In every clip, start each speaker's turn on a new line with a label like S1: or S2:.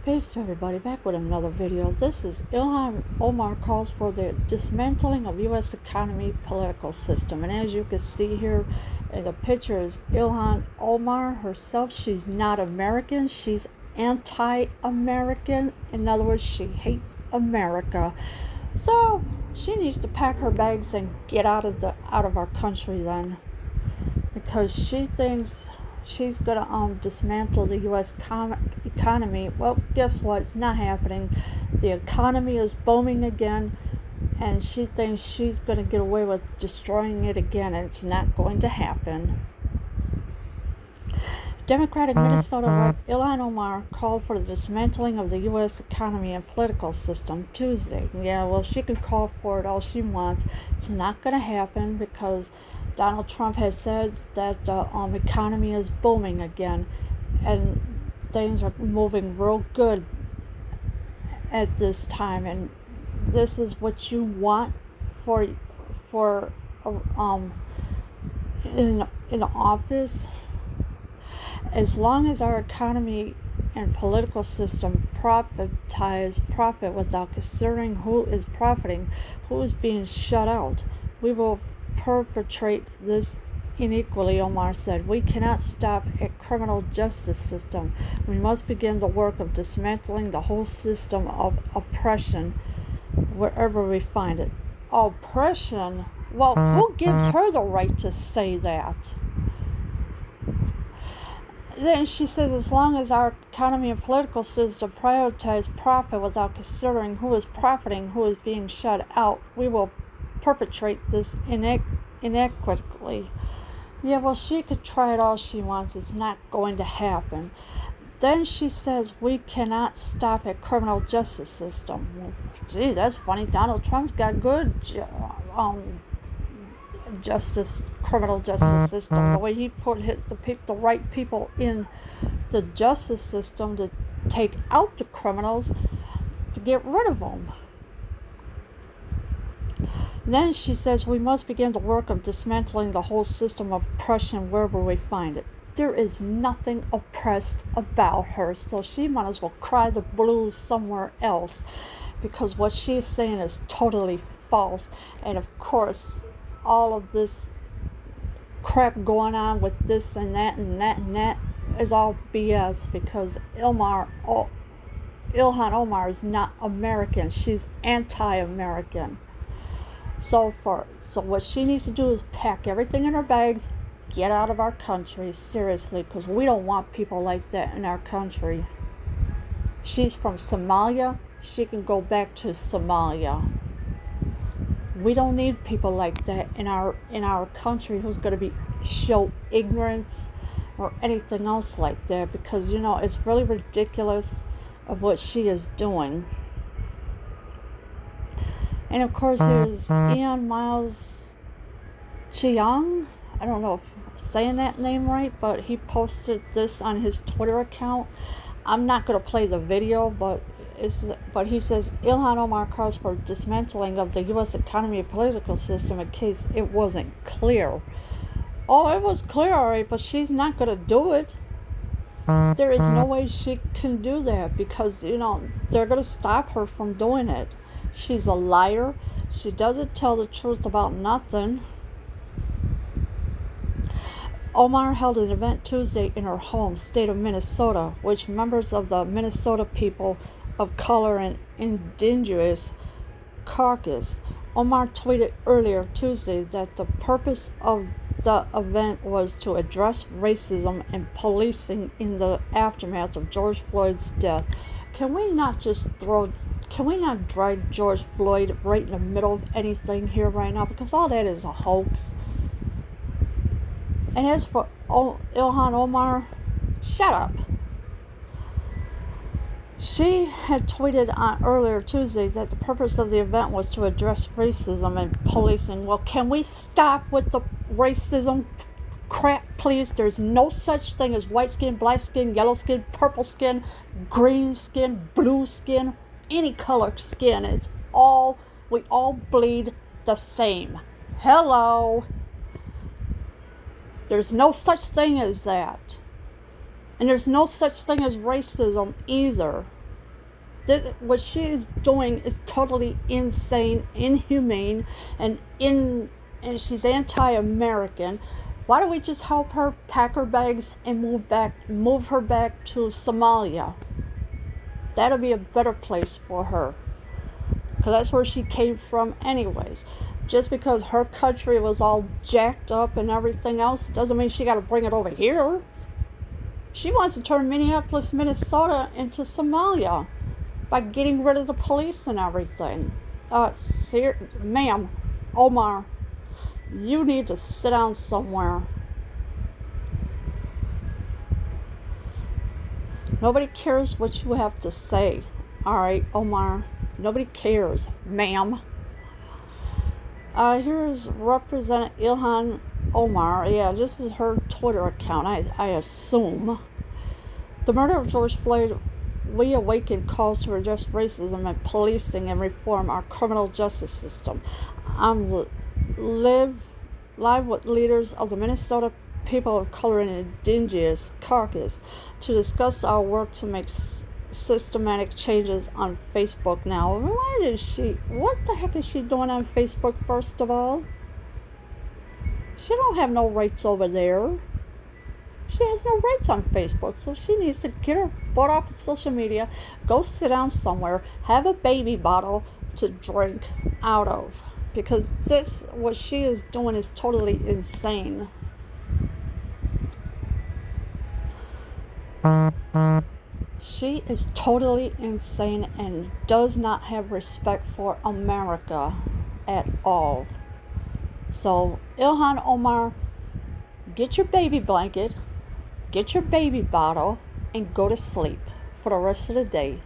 S1: Peace to everybody, back with another video. This is Ilhan Omar calls for the dismantling of US economy political system. And as you can see here in the picture is Ilhan Omar herself. She's not American, she's anti-American. In other words, she hates America. So she needs to pack her bags and get out of our country then, because she thinks she's gonna dismantle the U.S. economy. Well, guess what? It's not happening. The economy is booming again, and she thinks she's gonna get away with destroying it again, and it's not going to happen. Democratic Minnesota Rep. Ilhan Omar called for the dismantling of the U.S. economy and political system Tuesday. Yeah, well, she can call for it all she wants. It's not going to happen because Donald Trump has said that the economy is booming again, and things are moving real good at this time. And this is what you want for in office. As long as our economy and political system profit without considering who is profiting, who is being shut out, we will perpetrate this inequally, Omar said. We cannot stop a criminal justice system. We must begin the work of dismantling the whole system of oppression wherever we find it. Oppression? Well, who gives her the right to say that? Then she says, as long as our economy and political system prioritize profit without considering who is profiting, who is being shut out, we will perpetrate this inequitably. Yeah, well, she could try it all she wants. It's not going to happen. Then she says, we cannot stop a criminal justice system. Well, gee, that's funny. Donald Trump's got good criminal justice system. The way he put the right people in the justice system to take out the criminals, to get rid of them. Then she says we must begin the work of dismantling the whole system of oppression wherever we find it. There is nothing oppressed about her, so she might as well cry the blues somewhere else, because what she's saying is totally false. And of course, all of this crap going on with this and that and that and that is all BS, because Ilhan Omar is not American. She's anti-American. So what she needs to do is pack everything in her bags, get out of our country, seriously, because we don't want people like that in our country. She's from Somalia. She can go back to Somalia. We don't need people like that in our country who's going to show ignorance or anything else like that, because it's really ridiculous of what she is doing. And of course, there's Ian Miles Chiang. I don't know if I'm saying that name right, but he posted this on his Twitter account. I'm not going to play the video, but he says Ilhan Omar calls for dismantling of the U.S. economy and political system, in case it wasn't clear. Oh, it was clear, all right, but she's not going to do it. There is no way she can do that, because they're going to stop her from doing it. She's a liar. She doesn't tell the truth about nothing. Omar held an event Tuesday in her home state of Minnesota, which members of the Minnesota people of color and indigenous caucus. Omar tweeted earlier Tuesday that the purpose of the event was to address racism and policing in the aftermath of George Floyd's death. Can we not drag George Floyd right in the middle of anything here right now? Because all that is a hoax. And as for Ilhan Omar, shut up. She had tweeted on earlier Tuesday that the purpose of the event was to address racism and policing. Well, can we stop with the racism crap, please? There's no such thing as white skin, black skin, yellow skin, purple skin, green skin, blue skin, any color skin. We all bleed the same. Hello. There's no such thing as that. And there's no such thing as racism either. What she is doing is totally insane, inhumane, and she's anti-American. Why don't we just help her pack her bags and move her back to Somalia? That'll be a better place for her, because that's where she came from anyways. Just because her country was all jacked up and everything else doesn't mean she got to bring it over here. She wants to turn Minneapolis, Minnesota into Somalia by getting rid of the police and everything. Ma'am, Omar, you need to sit down somewhere. Nobody cares what you have to say. All right, Omar, nobody cares, ma'am. Here's Representative Ilhan Omar. Yeah, this is her Twitter account, I assume. The murder of George Floyd reawakened calls to address racism and policing and reform our criminal justice system. I'm live with leaders of the Minnesota people of color and indigenous caucus to discuss our work to make systematic changes on Facebook now. What the heck is she doing on Facebook, first of all? She don't have no rights over there. She has no rights on Facebook, so she needs to get her butt off of social media, go sit down somewhere, have a baby bottle to drink out of, because what she is doing is totally insane. She is totally insane and does not have respect for America at all. So, Ilhan Omar, get your baby blanket, get your baby bottle, and go to sleep for the rest of the day.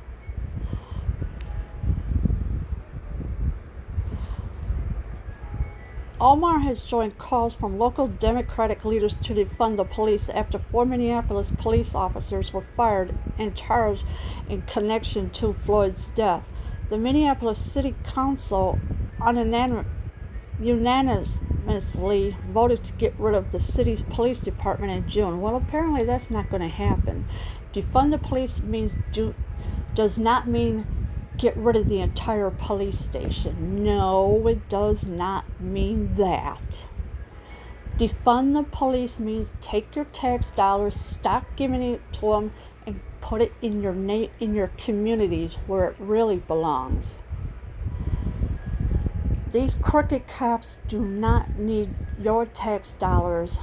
S1: Omar has joined calls from local Democratic leaders to defund the police after 4 Minneapolis police officers were fired and charged in connection to Floyd's death. The Minneapolis City Council unanimously voted to get rid of the city's police department in June. Well, apparently that's not going to happen. Defund the police does not mean get rid of the entire police station. No, it does not mean that. Defund the police means take your tax dollars, stop giving it to them, and put it in your communities where it really belongs. These crooked cops do not need your tax dollars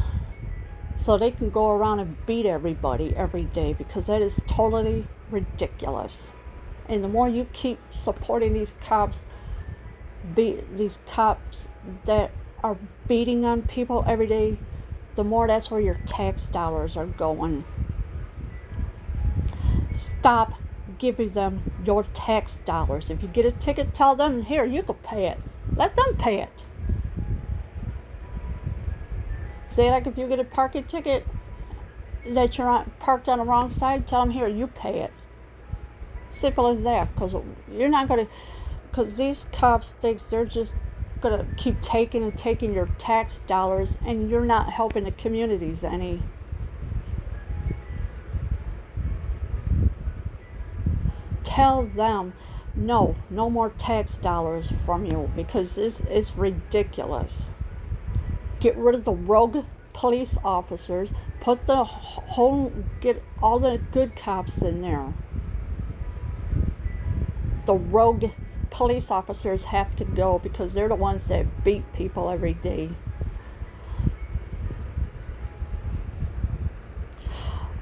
S1: so they can go around and beat everybody every day, because that is totally ridiculous. And the more you keep supporting these cops that are beating on people every day, the more that's where your tax dollars are going. Stop giving them your tax dollars. If you get a ticket, tell them, here, you can pay it. Let them pay it. Say, like, if you get a parking ticket that you're parked on the wrong side, tell them, here, you pay it. Simple as that, because these cops think they're just going to keep taking your tax dollars, and you're not helping the communities any. Tell them, no more tax dollars from you, because it's ridiculous. Get rid of the rogue police officers, get all the good cops in there. The rogue police officers have to go, because they're the ones that beat people every day.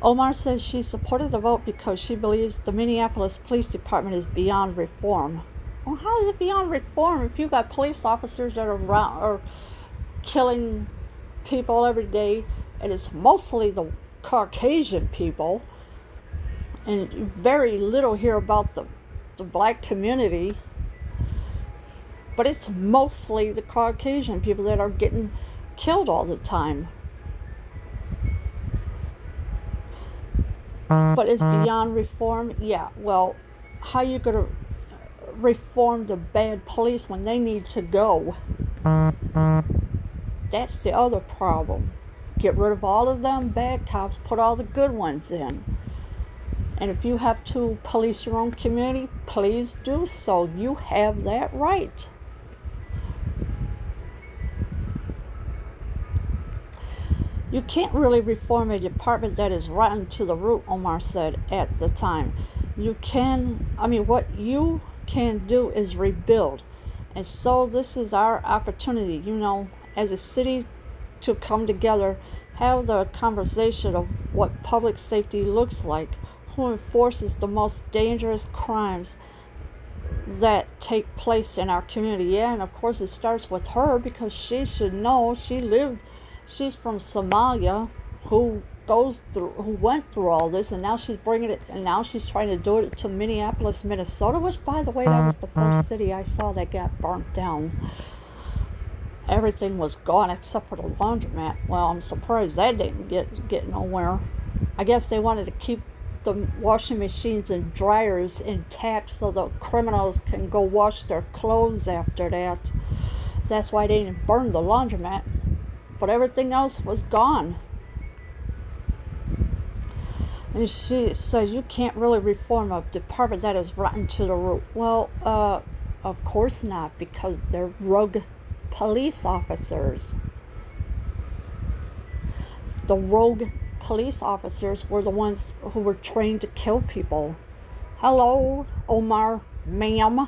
S1: Omar says she supported the vote because she believes the Minneapolis Police Department is beyond reform. Well, how is it beyond reform if you've got police officers that are killing people every day, and it's mostly the Caucasian people, and very little here about the black community, but it's mostly the Caucasian people that are getting killed all the time. But it's beyond reform? Yeah, well, how are you going to reform the bad police when they need to go? That's the other problem. Get rid of all of them bad cops, put all the good ones in. And if you have to police your own community, please do so. You have that right. You can't really reform a department that is rotten to the root, Omar said at the time. What you can do is rebuild. And so this is our opportunity, as a city, to come together, have the conversation of what public safety looks like, who enforces the most dangerous crimes that take place in our community. Yeah, and of course it starts with her, because she should know. She's from Somalia, who went through all this, and now she's bringing it, and now she's trying to do it to Minneapolis, Minnesota, which, by the way, that was the first city I saw that got burnt down. Everything was gone except for the laundromat. Well, I'm surprised that didn't get nowhere. I guess they wanted to keep the washing machines and dryers intact so the criminals can go wash their clothes after that. That's why they didn't burn the laundromat. But everything else was gone. And she says you can't really reform a department that is rotten to the root. Well, of course not, because they're rogue police officers. The rogue police officers were the ones who were trained to kill people. Hello, Omar, ma'am.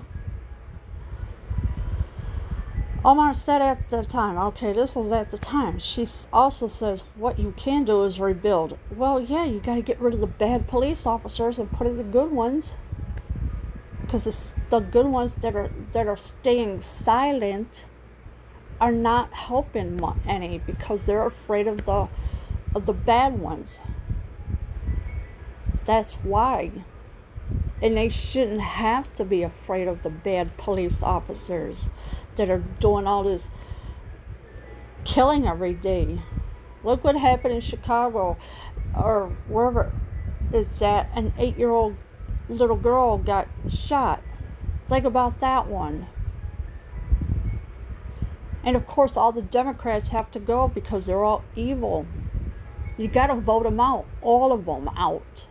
S1: Omar said at the time, okay, this was at the time. She also says what you can do is rebuild. Well, yeah, you got to get rid of the bad police officers and put in the good ones, because it's the good ones that are staying silent are not helping any, because they're afraid of the bad ones. That's why. And they shouldn't have to be afraid of the bad police officers that are doing all this killing every day. Look what happened in Chicago, or wherever it's at. An 8-year-old little girl got shot. Think about that one. And of course all the Democrats have to go, because they're all evil. You got to vote them out, all of them out.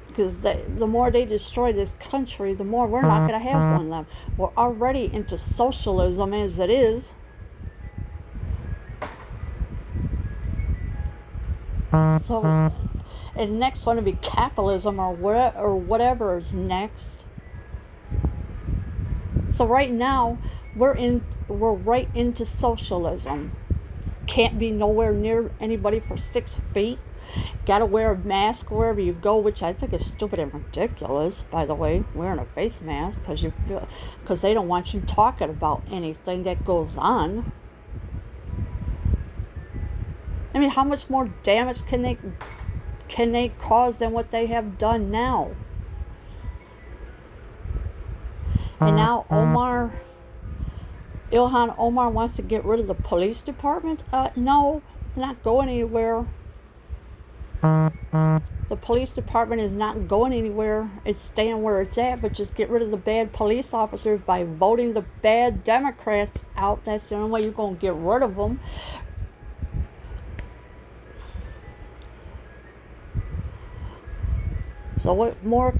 S1: Because the more they destroy this country, the more we're not going to have one left. We're already into socialism as it is. So, and next one to be capitalism, or whatever is next. So right now we're right into socialism. Can't be nowhere near anybody for 6 feet. Gotta wear a mask wherever you go, which I think is stupid and ridiculous, by the way, wearing a face mask, because they don't want you talking about anything that goes on. I mean, how much more damage can they cause than what they have done now? And now Ilhan Omar wants to get rid of the police department? No, it's not going anywhere. The police department is not going anywhere. It's staying where it's at, but just get rid of the bad police officers by voting the bad Democrats out. That's the only way you're going to get rid of them. So what more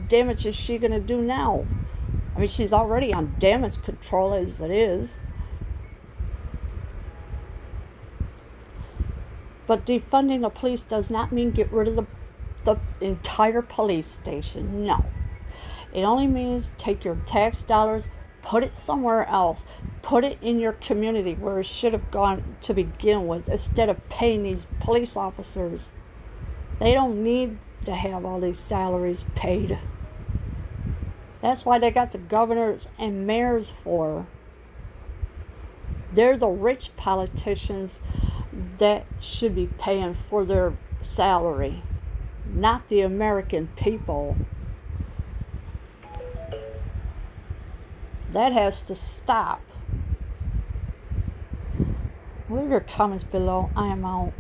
S1: damage is she going to do now? I mean, she's already on damage control as it is. But defunding the police does not mean get rid of the entire police station. No. It only means take your tax dollars, put it somewhere else. Put it in your community where it should have gone to begin with, instead of paying these police officers. They don't need to have all these salaries paid. That's why they got the governors and mayors for. They're the rich politicians that should be paying for their salary, not the American people. That has to stop. Leave your comments below. I am out.